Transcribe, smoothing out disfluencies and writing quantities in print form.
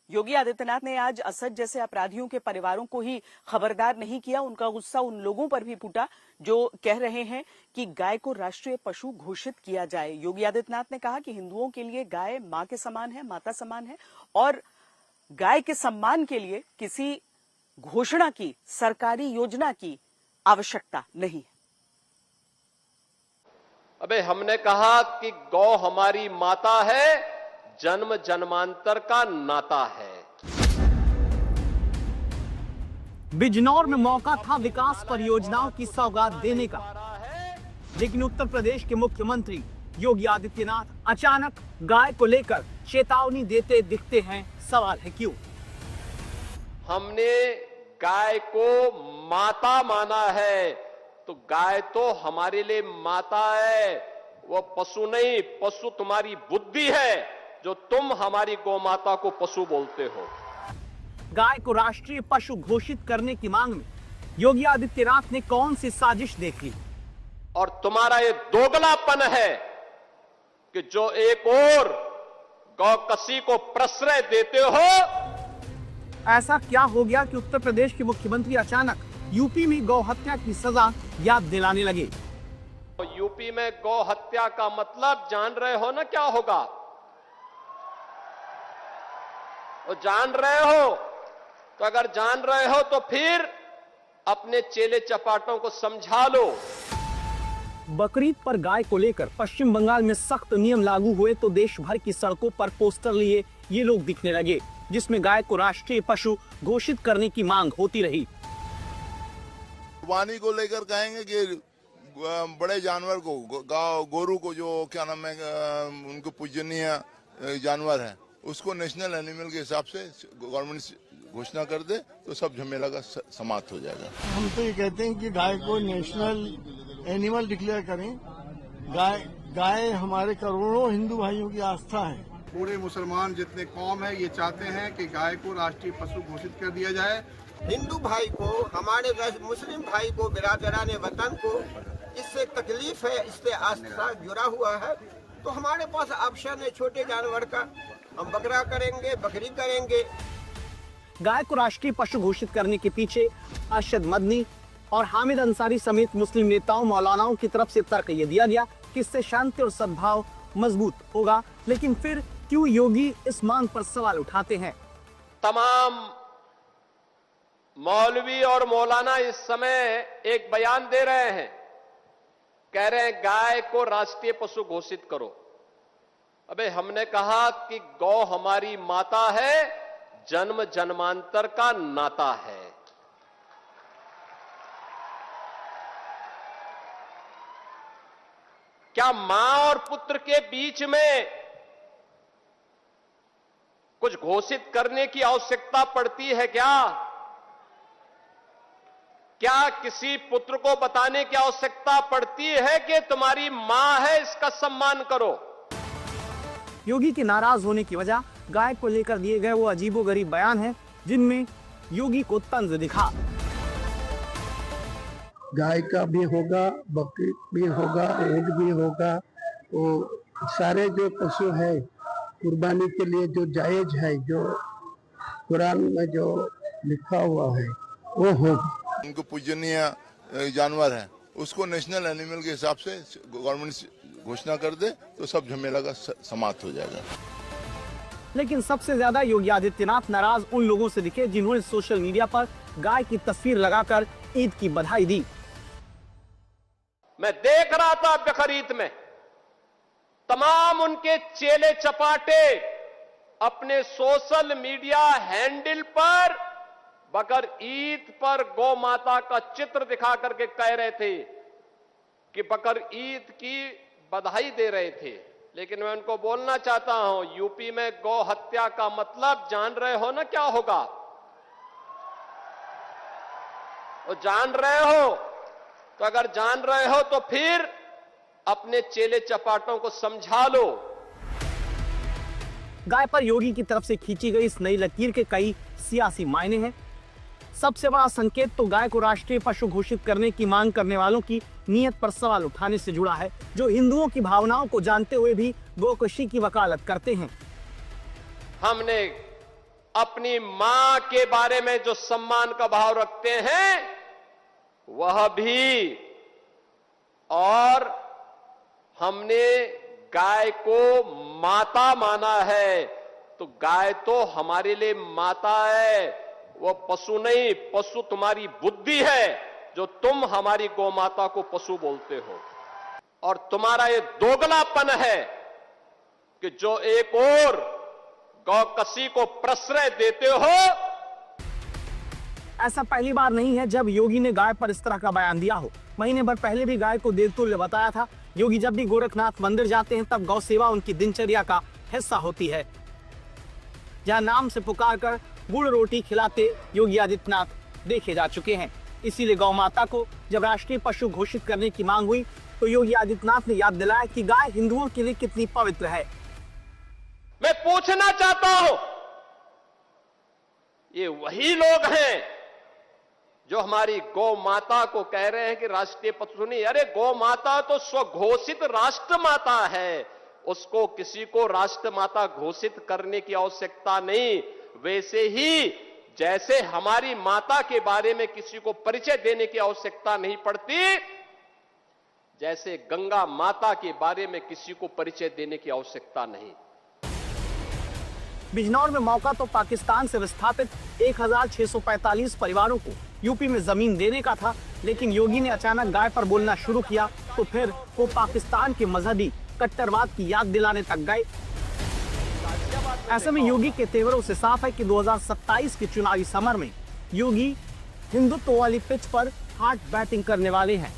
योगी आदित्यनाथ ने आज असद जैसे अपराधियों के परिवारों को ही खबरदार नहीं किया। उनका गुस्सा उन लोगों पर भी फूटा जो कह रहे हैं कि गाय को राष्ट्रीय पशु घोषित किया जाए। योगी आदित्यनाथ ने कहा कि हिंदुओं के लिए गाय मां के समान है, माता समान है और गाय के सम्मान के लिए किसी घोषणा की, सरकारी योजना की आवश्यकता नहीं है। अबे हमने कहा कि गौ हमारी माता है, जन्म जन्मांतर का नाता है। बिजनौर में मौका था विकास परियोजनाओं की सौगात देने का, लेकिन उत्तर प्रदेश के मुख्यमंत्री योगी आदित्यनाथ अचानक गाय को लेकर चेतावनी देते दिखते हैं। सवाल है क्यों? हमने गाय को माता माना है, तो गाय तो हमारे लिए माता है, वो पशु नहीं। पशु तुम्हारी बुद्धि है जो तुम हमारी गौ माता को पशु बोलते हो। गाय को राष्ट्रीय पशु घोषित करने की मांग में योगी आदित्यनाथ ने कौन सी साजिश देख ली? और तुम्हारा ये दोगलापन है कि जो एक और गौकसी को प्रश्रय देते हो। ऐसा क्या हो गया कि उत्तर प्रदेश के मुख्यमंत्री अचानक यूपी में गौ हत्या की सजा याद दिलाने लगे? यूपी में गौ हत्या का मतलब जान रहे हो ना क्या होगा? और जान रहे हो तो अगर जान रहे हो तो फिर अपने चेले चपाटों को समझा लो। बकरीद पर गाय को लेकर पश्चिम बंगाल में सख्त नियम लागू हुए तो देश भर की सड़कों पर पोस्टर लिए ये लोग दिखने लगे, जिसमें गाय को राष्ट्रीय पशु घोषित करने की मांग होती रही। कुर्बानी को लेकर कहेंगे कि बड़े जानवर को, गोरू को, जो क्या नाम है, उनको पूजनीय जानवर है, उसको नेशनल एनिमल के हिसाब से गवर्नमेंट घोषणा कर दे तो सब झमेला का समाप्त हो जाएगा। हम तो ये कहते हैं कि गाय को नेशनल एनिमल डिक्लेयर करें। गाय हमारे करोड़ों हिंदू भाइयों की आस्था है। पूरे मुसलमान जितने कौम है ये चाहते हैं कि गाय को राष्ट्रीय पशु घोषित कर दिया जाए। हिंदू भाई को, हमारे मुस्लिम भाई को, बिरादरान वतन को इससे तकलीफ है, इससे आस्था जुड़ा हुआ है, तो हमारे पास ऑप्शन है छोटे जानवर का। हम बकरा करेंगे, बकरी करेंगे। गाय को राष्ट्रीय पशु घोषित करने के पीछे अरशद मदनी और हामिद अंसारी समेत मुस्लिम नेताओं, मौलानाओं की तरफ से तर्क ये दिया गया कि इससे शांति और सद्भाव मजबूत होगा। लेकिन फिर क्यों योगी इस मांग पर सवाल उठाते हैं? तमाम मौलवी और मौलाना इस समय एक बयान दे रहे हैं, कह रहे हैं गाय को राष्ट्रीय पशु घोषित करो। अबे हमने कहा कि गौ हमारी माता है, जन्म जन्मांतर का नाता है। क्या मां और पुत्र के बीच में कुछ घोषित करने की आवश्यकता पड़ती है क्या? क्या किसी पुत्र को बताने की आवश्यकता पड़ती है कि तुम्हारी मां है, इसका सम्मान करो? योगी के नाराज होने की वजह गाय को लेकर दिए गए वो अजीबोगरीब बयान हैं, जिनमें योगी को तंज दिखा। गाय का भी होगा, बकरी भी होगा, ऊंट भी होगा, वो सारे जो पशु है कुर्बानी के लिए जो जायज है, जो कुरान में जो लिखा हुआ है वो होगा। उनको पूजनीय जानवर है, उसको नेशनल एनिमल के हिसाब से गवर्नमेंट घोषणा कर दे तो सब झमेला का समाप्त हो जाएगा। लेकिन सबसे ज्यादा योगी आदित्यनाथ नाराज उन लोगों से दिखे जिन्होंने सोशल मीडिया पर गाय की तस्वीर लगाकर ईद की बधाई दी। मैं देख रहा था बकरीद में तमाम उनके चेले चपाटे अपने सोशल मीडिया हैंडल पर बकर ईद पर गौ माता का चित्र दिखा करके कह रहे थे कि बकर ईद की बधाई दे रहे थे। लेकिन मैं उनको बोलना चाहता हूं, यूपी में गौ हत्या का मतलब जान रहे हो ना क्या होगा? और जान रहे हो तो अगर जान रहे हो तो फिर अपने चेले चपाटों को समझा लो। गाय पर योगी की तरफ से खींची गई इस नई लकीर के कई सियासी मायने हैं। सबसे बड़ा संकेत तो गाय को राष्ट्रीय पशु घोषित करने की मांग करने वालों की नीयत पर सवाल उठाने से जुड़ा है, जो हिंदुओं की भावनाओं को जानते हुए भी गोकशी की वकालत करते हैं। हमने अपनी मां के बारे में जो सम्मान का भाव रखते हैं वह भी, और हमने गाय को माता माना है, तो गाय तो हमारे लिए माता है, वो पशु नहीं। पशु तुम्हारी बुद्धि है जो तुम हमारी गौ माता को पशु बोलते हो, और तुम्हारा ये दोगलापन है कि जो एक और गौ कसी को प्रश्रय देते हो। ऐसा पहली बार नहीं है जब योगी ने गाय पर इस तरह का बयान दिया हो। महीने भर पहले भी गाय को देवतुल्य बताया था। योगी जब भी गोरखनाथ मंदिर जाते हैं तब गौ सेवा उनकी दिनचर्या का हिस्सा होती है, जहां नाम से पुकार कर गुड़ रोटी खिलाते योगी आदित्यनाथ देखे जा चुके हैं। इसीलिए गौ माता को जब राष्ट्रीय पशु घोषित करने की मांग हुई तो योगी आदित्यनाथ ने याद दिलाया कि गाय हिंदुओं के लिए कितनी पवित्र है। मैं पूछना चाहता हूं, ये वही लोग हैं जो हमारी गौ माता को कह रहे हैं कि राष्ट्रीय पशु नहीं। अरे गौ माता तो स्वघोषित राष्ट्र माता है, उसको किसी को राष्ट्र माता घोषित करने की आवश्यकता नहीं। वैसे ही जैसे हमारी माता के बारे में किसी को परिचय देने की आवश्यकता नहीं पड़ती, जैसे गंगा माता के बारे में किसी को परिचय देने की आवश्यकता नहीं। बिजनौर में मौका तो पाकिस्तान से विस्थापित 1645 परिवारों को यूपी में जमीन देने का था, लेकिन योगी ने अचानक गाय पर बोलना शुरू किया तो फिर वो पाकिस्तान के मजहबी कट्टरवाद की याद दिलाने तक गए। ऐसे में योगी के तेवरों से साफ है कि 2027 के चुनावी समर में योगी हिंदुत्व वाली पिच पर हार्ड बैटिंग करने वाले हैं।